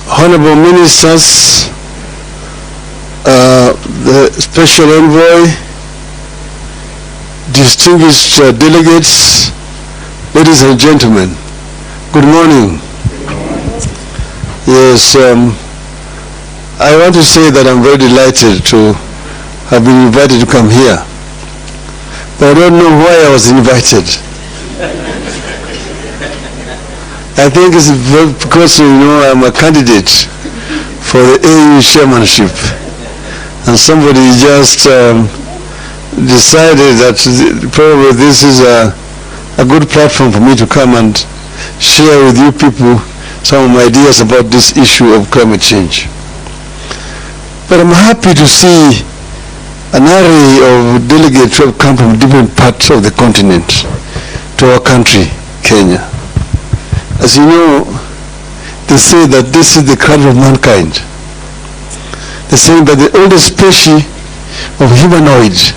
Honorable Ministers, the Special Envoy, distinguished delegates, ladies and gentlemen, good morning. Yes, I want to say that I'm very delighted to have been invited to come here, but I don't know why I was invited. I think it's because, I'm a candidate for the AU chairmanship, and somebody just decided that probably this is a good platform for me to come and share with you people some of my ideas about this issue of climate change. But I'm happy to see an array of delegates who have come from different parts of the continent to our country, Kenya. As you know, they say that this is the cradle of mankind. They're saying that the oldest species of humanoids,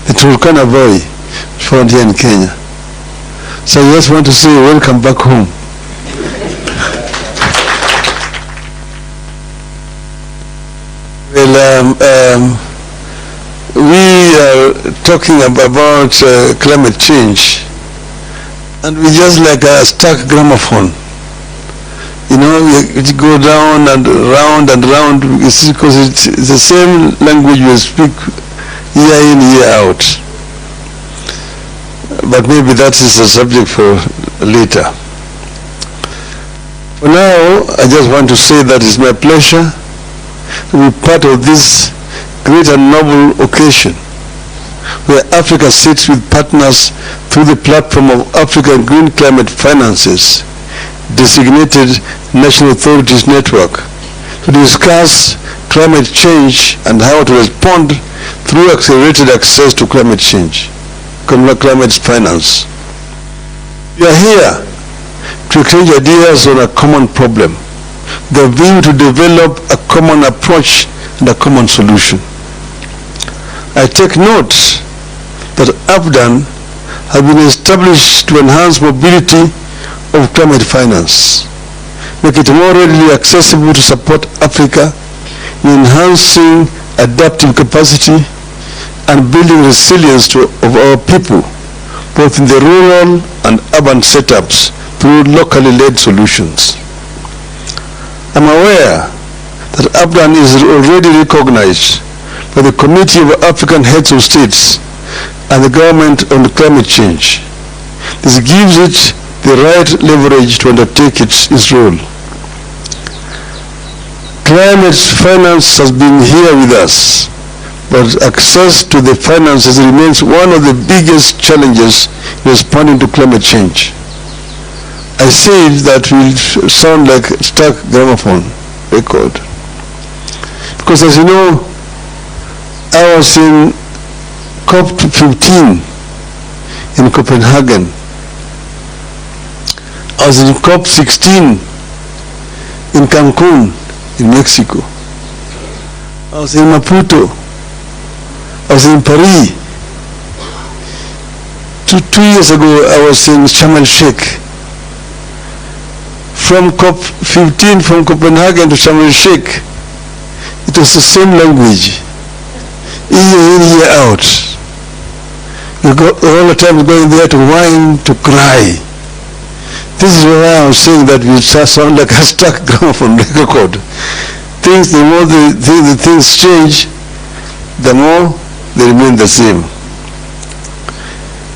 the Turkana boy, found here in Kenya. So I just want to say welcome back home. Well, we are talking about climate change, and we just like a stuck gramophone. You go down and round, because it's the same language we speak year in, year out. But maybe that is a subject for later. For now, I just want to say that it's my pleasure to be part of this great and noble occasion where Africa sits with partners through the platform of African Green Climate Finances, designated National Authorities Network, to discuss climate change and how to respond through accelerated access to climate change, climate finance. We are here to exchange ideas on a common problem, the view to develop a common approach and a common solution. I take note that AFDAN has been established to enhance mobility of climate finance, make it more readily accessible to support Africa in enhancing adaptive capacity and building resilience of our people, both in the rural and urban setups through locally led solutions. I'm aware that AFDAN is already recognized by the Committee of African Heads of States and the government on climate change. This gives it the right leverage to undertake its role. Climate finance has been here with us, but access to the finances remains one of the biggest challenges in responding to climate change. I say that will sound like a stuck gramophone record, because as you know, I was in COP15 in Copenhagen. I was in COP16 in Cancun in Mexico. I was in Maputo. I was in Paris. Two years ago, I was in Sharm el-Sheikh. From COP15, from Copenhagen to Sharm el-Sheikh, it was the same language. Year in, year out. You go all the time going there to whine, to cry. This is why I'm saying that we sound like a stuck gramophone record. The more the things change, the more they remain the same.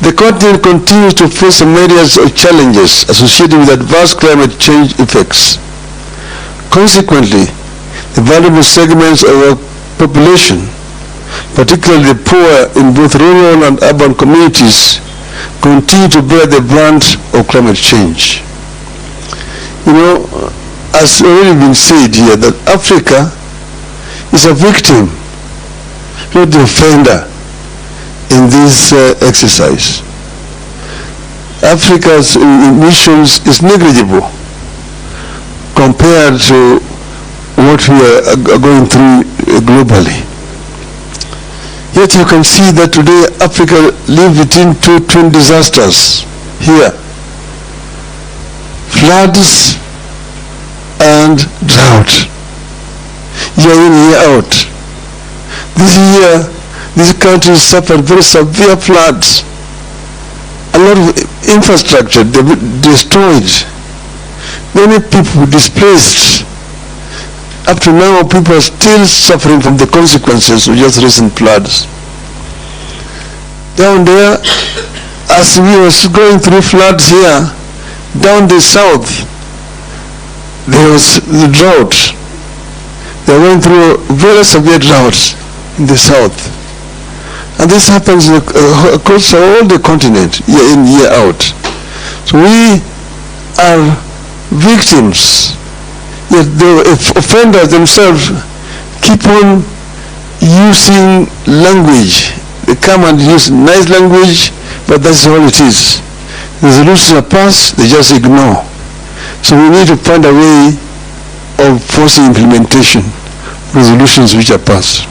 The continent continues to face some areas of challenges associated with adverse climate change effects. Consequently, the vulnerable segments of our population, particularly the poor in both rural and urban communities, continue to bear the brunt of climate change. As already been said here, that Africa is a victim, not the offender in this exercise. Africa's emissions is negligible compared to what we are going through globally. Yet you can see that today Africa lives between two twin disasters here. Floods and drought. Year in, year out. This year, this country suffered very severe floods. A lot of infrastructure destroyed. Many people displaced. Up to now, people are still suffering from the consequences of just recent floods. Down there, as we were going through floods here, down the south, there was the drought. They are going through very severe droughts in the south. And this happens across all the continent, year in, year out. So we are victims. Yet the offenders themselves keep on using language. They come and use nice language, but that's all it is. Resolutions are passed, they just ignore. So we need to find a way of forcing implementation of resolutions which are passed.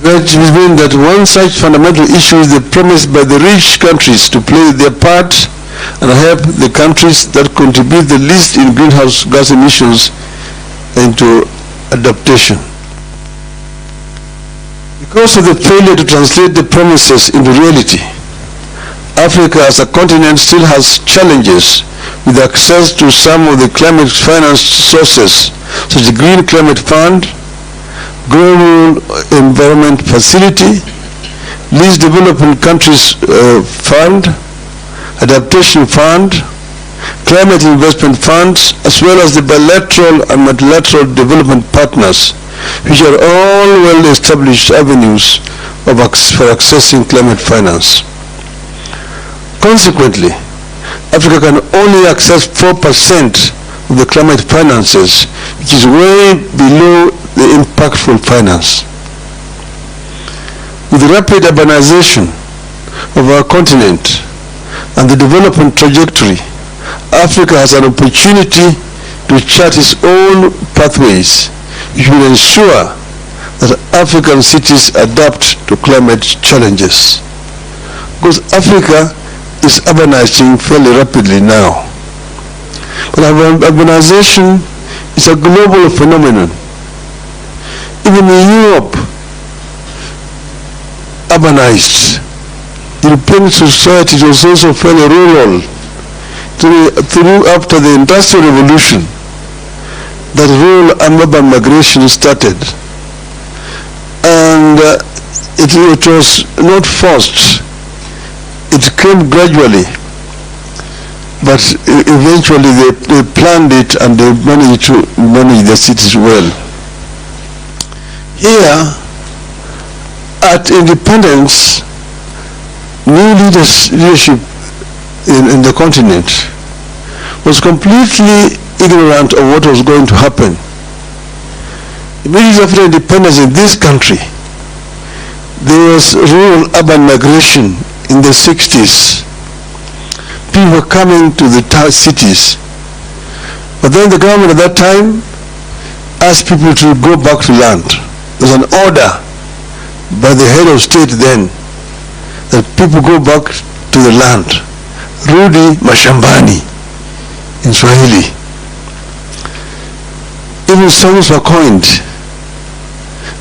Which means that one such fundamental issue is the promise by the rich countries to play their part and help the countries that contribute the least in greenhouse gas emissions into adaptation. Because of the failure to translate the promises into reality, Africa as a continent still has challenges with access to some of the climate finance sources, such as the Green Climate Fund, Global Environment Facility, Least Developing Countries Fund, Adaptation Fund, Climate Investment Funds, as well as the bilateral and multilateral development partners, which are all well-established avenues for accessing climate finance. Consequently, Africa can only access 4% of the climate finances, which is way below the impactful finance. With the rapid urbanization of our continent and the development trajectory, Africa has an opportunity to chart its own pathways, which will ensure that African cities adapt to climate challenges. Because Africa is urbanizing fairly rapidly now. But urbanization is a global phenomenon. Even in Europe, urbanized. European society was also fairly rural through after the Industrial Revolution that rural and urban migration started. And it was not forced. It came gradually. But eventually they planned it and they managed to manage the cities well. Here, at independence, new leadership in the continent was completely ignorant of what was going to happen. Immediately after independence in this country, there was rural-urban migration in the 60s. People were coming to the cities. But then the government at that time asked people to go back to land. There was an order by the head of state then that people go back to the land. Rudi mashambani in Swahili. Even songs were coined.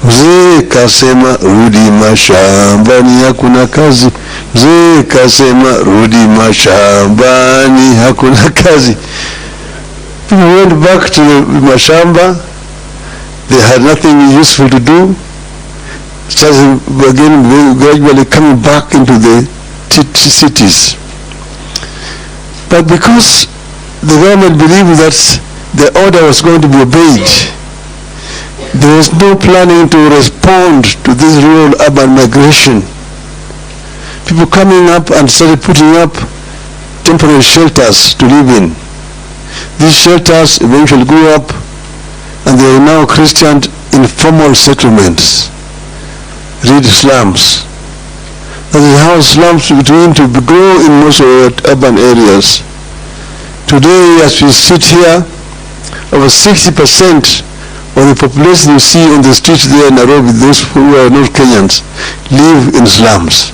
Mzee kasema rudi mashambani hakuna kazi. Mzee kasema rudi mashambani hakuna kazi. People went back to the mashamba. They had nothing useful to do. Started again gradually coming back into the cities. But because the government believed that the order was going to be obeyed, there was no planning to respond to this rural-urban migration. People coming up and started putting up temporary shelters to live in. These shelters eventually grew up and they are now christened informal settlements. Read slums. That is how slums begin to grow in most of the urban areas. Today, as we sit here, over 60% of the population you see on the streets there in Nairobi, those who are not Kenyans, live in slums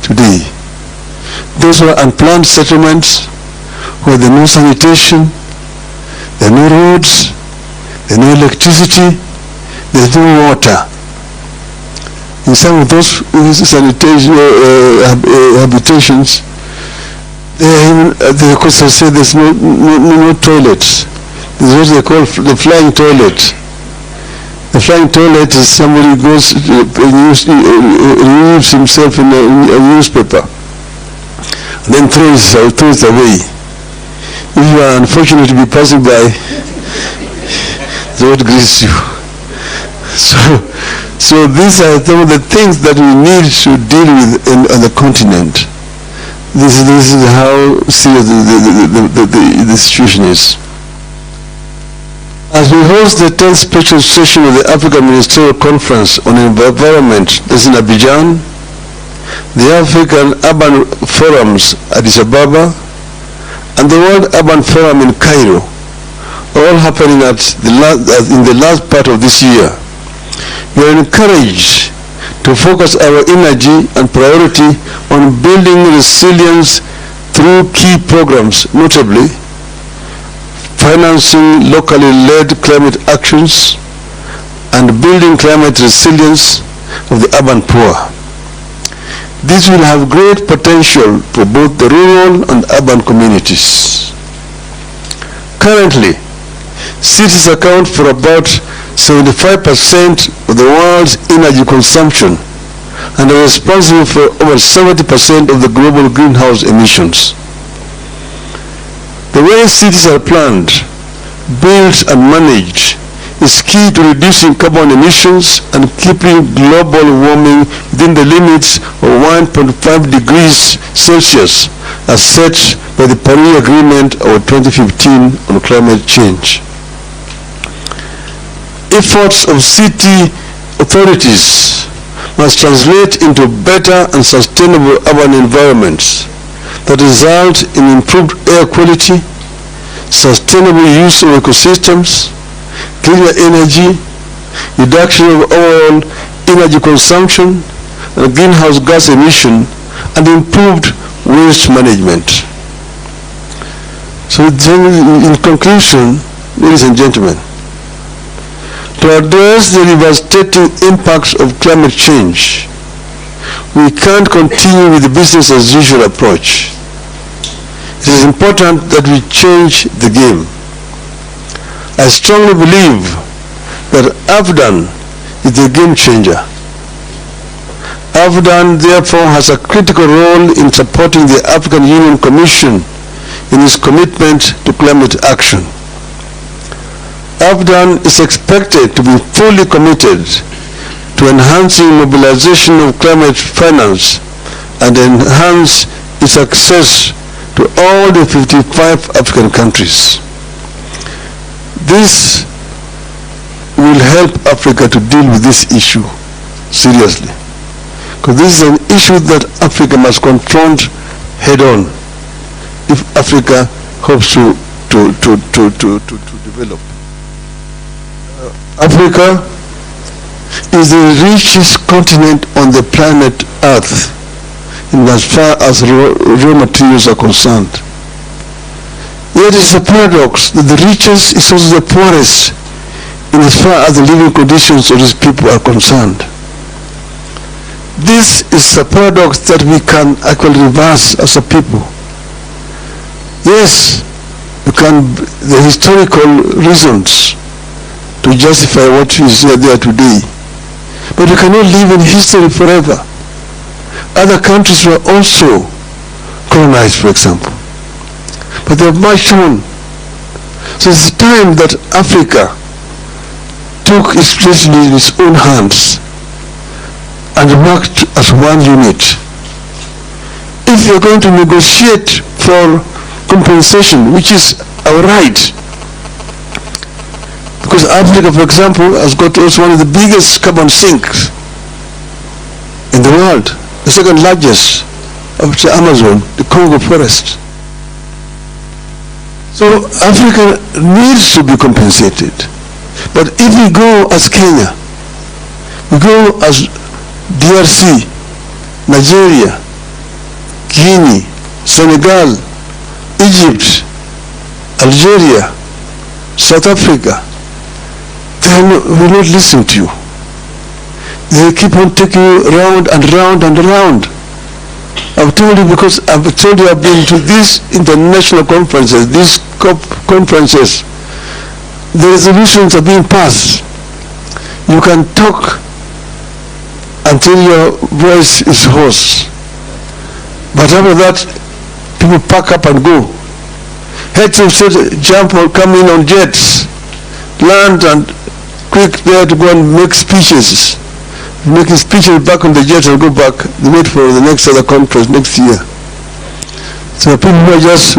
today. Those are unplanned settlements where there are no sanitation, there are no roads, there is no electricity, there is no water. In some of those sanitation habitations, the coastal say there's no toilets. There's what they call the flying toilet. The flying toilet is somebody goes removes himself in a newspaper, and then throws it away. If you are unfortunate to be passing by, the Lord greets you. So these are some of the things that we need to deal with on the continent. This is how serious the situation is. As we host the 10th special session of the African Ministerial Conference on Environment that's in Abidjan, the African Urban Forums Addis Ababa, and the World Urban Forum in Cairo, all happening in the last part of this year, we are encouraged to focus our energy and priority on building resilience through key programs, notably financing locally led climate actions and building climate resilience of the urban poor. This will have great potential for both the rural and urban communities. Currently, cities account for about 75% of the world's energy consumption and are responsible for over 70% of the global greenhouse emissions. The way cities are planned, built and managed is key to reducing carbon emissions and keeping global warming within the limits of 1.5 degrees Celsius as set by the Paris Agreement of 2015 on climate change. Efforts of city authorities must translate into better and sustainable urban environments that result in improved air quality, sustainable use of ecosystems, cleaner energy, reduction of overall energy consumption and greenhouse gas emission, and improved waste management. So in conclusion, ladies and gentlemen, to address the devastating impacts of climate change, we can't continue with the business as usual approach. It is important that we change the game. I strongly believe that AFDAN is the game changer. AFDAN therefore has a critical role in supporting the African Union Commission in its commitment to climate action. AFDAN is expected to be fully committed to enhancing mobilization of climate finance and enhance its access to all the 55 African countries. This will help Africa to deal with this issue seriously, because this is an issue that Africa must confront head on if Africa hopes to develop. Africa is the richest continent on the planet Earth in as far as raw materials are concerned. Yet it is a paradox that the richest is also the poorest in as far as the living conditions of these people are concerned. This is a paradox that we can actually reverse as a people. Yes, you can, the historical reasons to justify what is there today. But we cannot live in history forever. Other countries were also colonized, for example. But they have marched on. So it's time that Africa took its destiny in its own hands and worked as one unit. If you're going to negotiate for compensation, which is our right, because Africa, for example, has got also one of the biggest carbon sinks in the world, the second largest after Amazon, the Congo forest. So Africa needs to be compensated. But if we go as Kenya, we go as DRC, Nigeria, Guinea, Senegal, Egypt, Algeria, South Africa, they will not listen to you. They keep on taking you round and round and round. I've told you because I've told you I've been to these international conferences, these COP conferences. The resolutions are being passed. You can talk until your voice is hoarse. But after that, people pack up and go. Heads of state jump or come in on jets, land and quick there to go and make speeches. Making speeches back on the jet and go back. They wait for the next other conference next year. So people who are just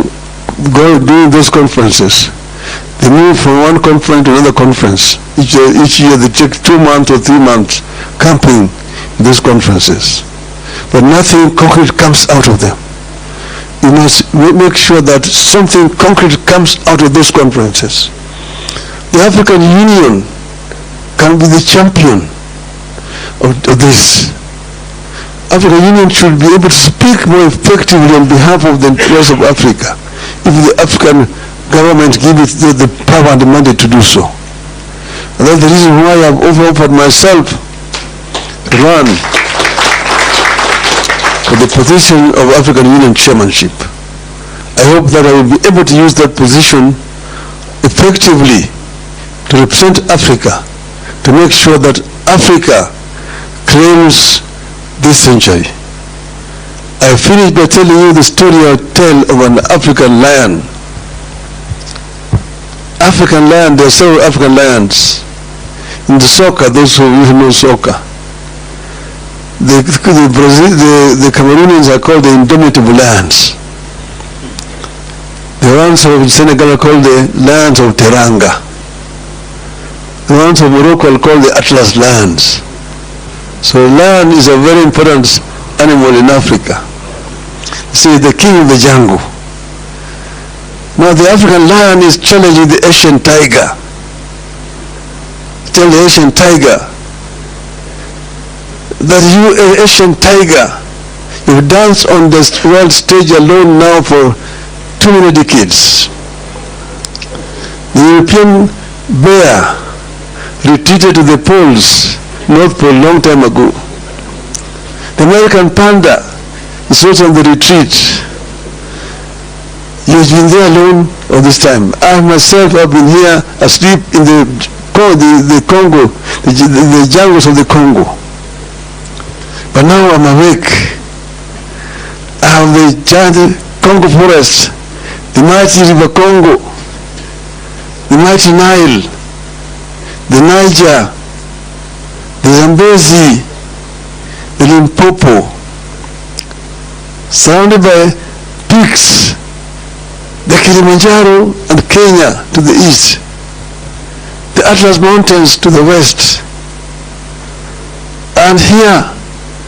doing those conferences, they move from one conference to another conference. Each year they take 2 months or 3 months camping in those conferences. But nothing concrete comes out of them. You must make sure that something concrete comes out of those conferences. The African Union can be the champion of this. African Union should be able to speak more effectively on behalf of the interests of Africa if the African government give it the power and the mandate to do so. And that's the reason why I've offered myself to run for the position of African Union chairmanship. I hope that I will be able to use that position effectively to represent Africa, to make sure that Africa claims this century. I finished by telling you the story I tell of an African lion. African lion, there are several African lions. In the soccer, those who know soccer, the Cameroonians are called the indomitable lions. The ones of Senegal are called the lions of Teranga. The ones of Morocco are called the Atlas lions. So lion is a very important animal in Africa. See, the king of the jungle. Now the African lion is challenging the Asian tiger. Tell the Asian tiger that you, Asian tiger, you've danced on the world stage alone now for too many decades. The European bear retreated to the poles, North Pole, long time ago. The American panda is also on the retreat. You've been there alone all this time. I myself have been here asleep in the Congo, the jungles of the Congo. But now I'm awake. I have the giant Congo forest, the mighty river Congo, the mighty Nile, the Niger, the Zambezi, the Limpopo, surrounded by peaks, the Kilimanjaro and Kenya to the east, the Atlas Mountains to the west. And here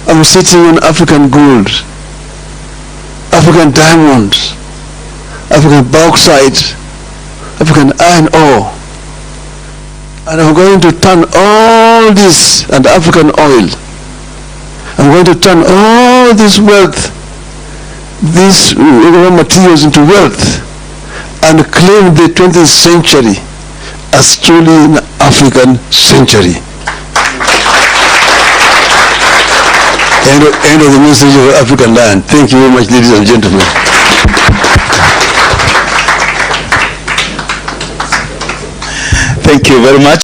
I'm sitting on African gold, African diamonds, African bauxite, African iron ore. And I'm going to turn all this, and African oil, I'm going to turn all this wealth, these raw materials into wealth, and claim the 20th century as truly an African century. End of the message of African land. Thank you very much, ladies and gentlemen. Thank you very much.